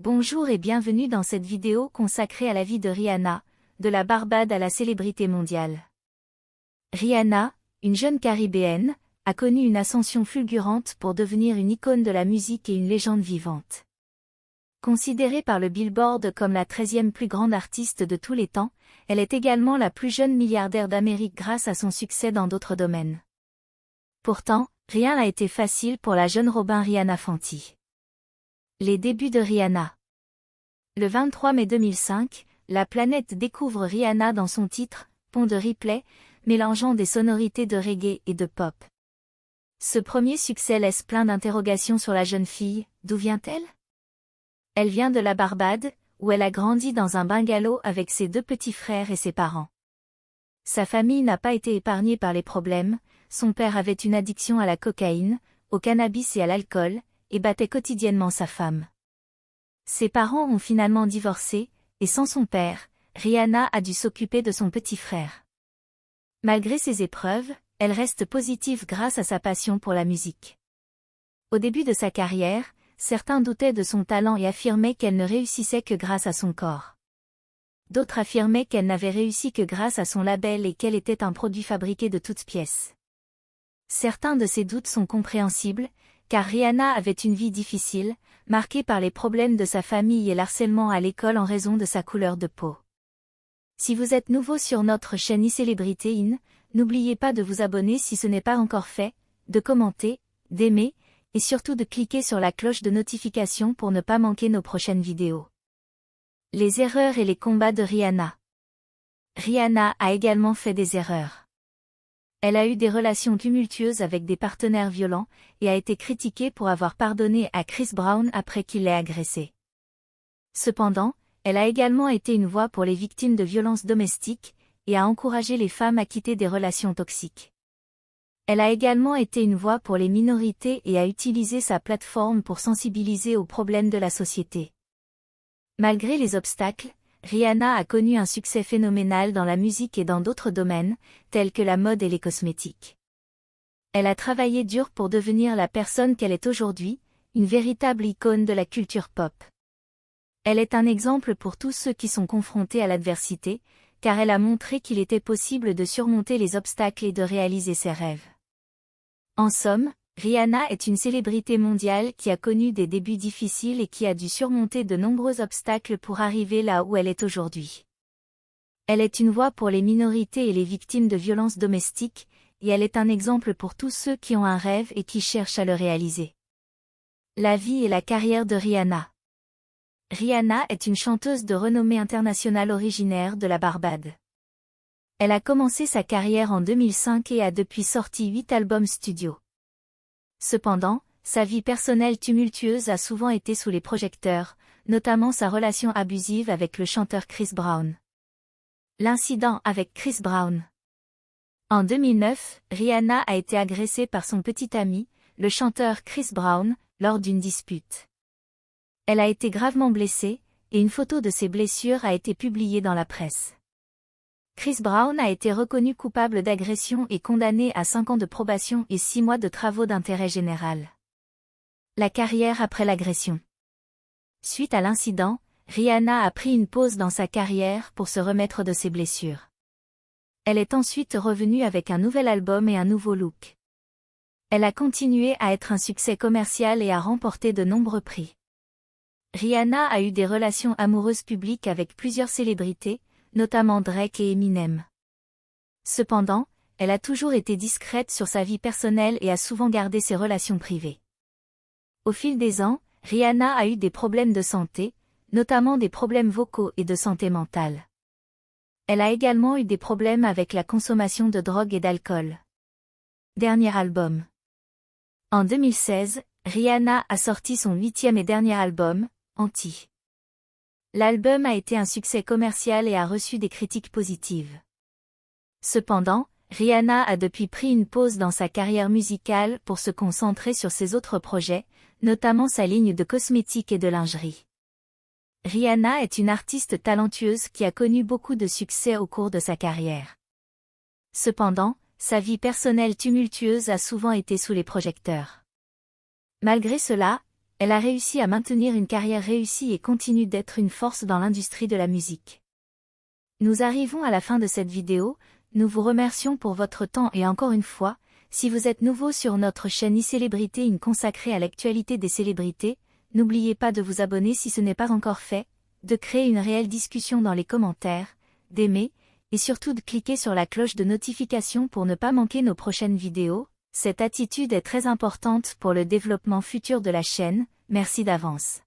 Bonjour et bienvenue dans cette vidéo consacrée à la vie de Rihanna, de la Barbade à la célébrité mondiale. Rihanna, une jeune caribéenne, a connu une ascension fulgurante pour devenir une icône de la musique et une légende vivante. Considérée par le Billboard comme la 13e plus grande artiste de tous les temps, elle est également la plus jeune milliardaire d'Amérique grâce à son succès dans d'autres domaines. Pourtant, rien n'a été facile pour la jeune Robyn Rihanna Fenty. Les débuts de Rihanna. Le 23 mai 2005, la planète découvre Rihanna dans son titre, Pont de Ripley, mélangeant des sonorités de reggae et de pop. Ce premier succès laisse plein d'interrogations sur la jeune fille. D'où vient-elle? Elle vient de la Barbade, où elle a grandi dans un bungalow avec ses deux petits frères et ses parents. Sa famille n'a pas été épargnée par les problèmes. Son père avait une addiction à la cocaïne, au cannabis et à l'alcool, et battait quotidiennement sa femme. Ses parents ont finalement divorcé, et sans son père, Rihanna a dû s'occuper de son petit frère. Malgré ces épreuves, elle reste positive grâce à sa passion pour la musique. Au début de sa carrière, certains doutaient de son talent et affirmaient qu'elle ne réussissait que grâce à son corps. D'autres affirmaient qu'elle n'avait réussi que grâce à son label et qu'elle était un produit fabriqué de toutes pièces. Certains de ces doutes sont compréhensibles, car Rihanna avait une vie difficile, marquée par les problèmes de sa famille et l'harcèlement à l'école en raison de sa couleur de peau. Si vous êtes nouveau sur notre chaîne iCélébrité In, n'oubliez pas de vous abonner si ce n'est pas encore fait, de commenter, d'aimer, et surtout de cliquer sur la cloche de notification pour ne pas manquer nos prochaines vidéos. Les erreurs et les combats de Rihanna. Rihanna a également fait des erreurs. Elle a eu des relations tumultueuses avec des partenaires violents, et a été critiquée pour avoir pardonné à Chris Brown après qu'il l'ait agressée. Cependant, elle a également été une voix pour les victimes de violences domestiques, et a encouragé les femmes à quitter des relations toxiques. Elle a également été une voix pour les minorités et a utilisé sa plateforme pour sensibiliser aux problèmes de la société. Malgré les obstacles, Rihanna a connu un succès phénoménal dans la musique et dans d'autres domaines, tels que la mode et les cosmétiques. Elle a travaillé dur pour devenir la personne qu'elle est aujourd'hui, une véritable icône de la culture pop. Elle est un exemple pour tous ceux qui sont confrontés à l'adversité, car elle a montré qu'il était possible de surmonter les obstacles et de réaliser ses rêves. En somme, Rihanna est une célébrité mondiale qui a connu des débuts difficiles et qui a dû surmonter de nombreux obstacles pour arriver là où elle est aujourd'hui. Elle est une voix pour les minorités et les victimes de violences domestiques, et elle est un exemple pour tous ceux qui ont un rêve et qui cherchent à le réaliser. La vie et la carrière de Rihanna. Rihanna est une chanteuse de renommée internationale originaire de la Barbade. Elle a commencé sa carrière en 2005 et a depuis sorti 8 albums studio. Cependant, sa vie personnelle tumultueuse a souvent été sous les projecteurs, notamment sa relation abusive avec le chanteur Chris Brown. L'incident avec Chris Brown. En 2009, Rihanna a été agressée par son petit ami, le chanteur Chris Brown, lors d'une dispute. Elle a été gravement blessée, et une photo de ses blessures a été publiée dans la presse. Chris Brown a été reconnu coupable d'agression et condamné à 5 ans de probation et 6 mois de travaux d'intérêt général. La carrière après l'agression. Suite à l'incident, Rihanna a pris une pause dans sa carrière pour se remettre de ses blessures. Elle est ensuite revenue avec un nouvel album et un nouveau look. Elle a continué à être un succès commercial et a remporté de nombreux prix. Rihanna a eu des relations amoureuses publiques avec plusieurs célébrités, notamment Drake et Eminem. Cependant, elle a toujours été discrète sur sa vie personnelle et a souvent gardé ses relations privées. Au fil des ans, Rihanna a eu des problèmes de santé, notamment des problèmes vocaux et de santé mentale. Elle a également eu des problèmes avec la consommation de drogue et d'alcool. Dernier album. En 2016, Rihanna a sorti son 8e et dernier album, Anti. L'album a été un succès commercial et a reçu des critiques positives. Cependant, Rihanna a depuis pris une pause dans sa carrière musicale pour se concentrer sur ses autres projets, notamment sa ligne de cosmétiques et de lingerie. Rihanna est une artiste talentueuse qui a connu beaucoup de succès au cours de sa carrière. Cependant, sa vie personnelle tumultueuse a souvent été sous les projecteurs. Malgré cela, Elle a réussi à maintenir une carrière réussie et continue d'être une force dans l'industrie de la musique. Nous arrivons à la fin de cette vidéo, nous vous remercions pour votre temps et encore une fois, si vous êtes nouveau sur notre chaîne iCélébrité consacrée à l'actualité des célébrités, n'oubliez pas de vous abonner si ce n'est pas encore fait, de créer une réelle discussion dans les commentaires, d'aimer, et surtout de cliquer sur la cloche de notification pour ne pas manquer nos prochaines vidéos. Cette attitude est très importante pour le développement futur de la chaîne, merci d'avance.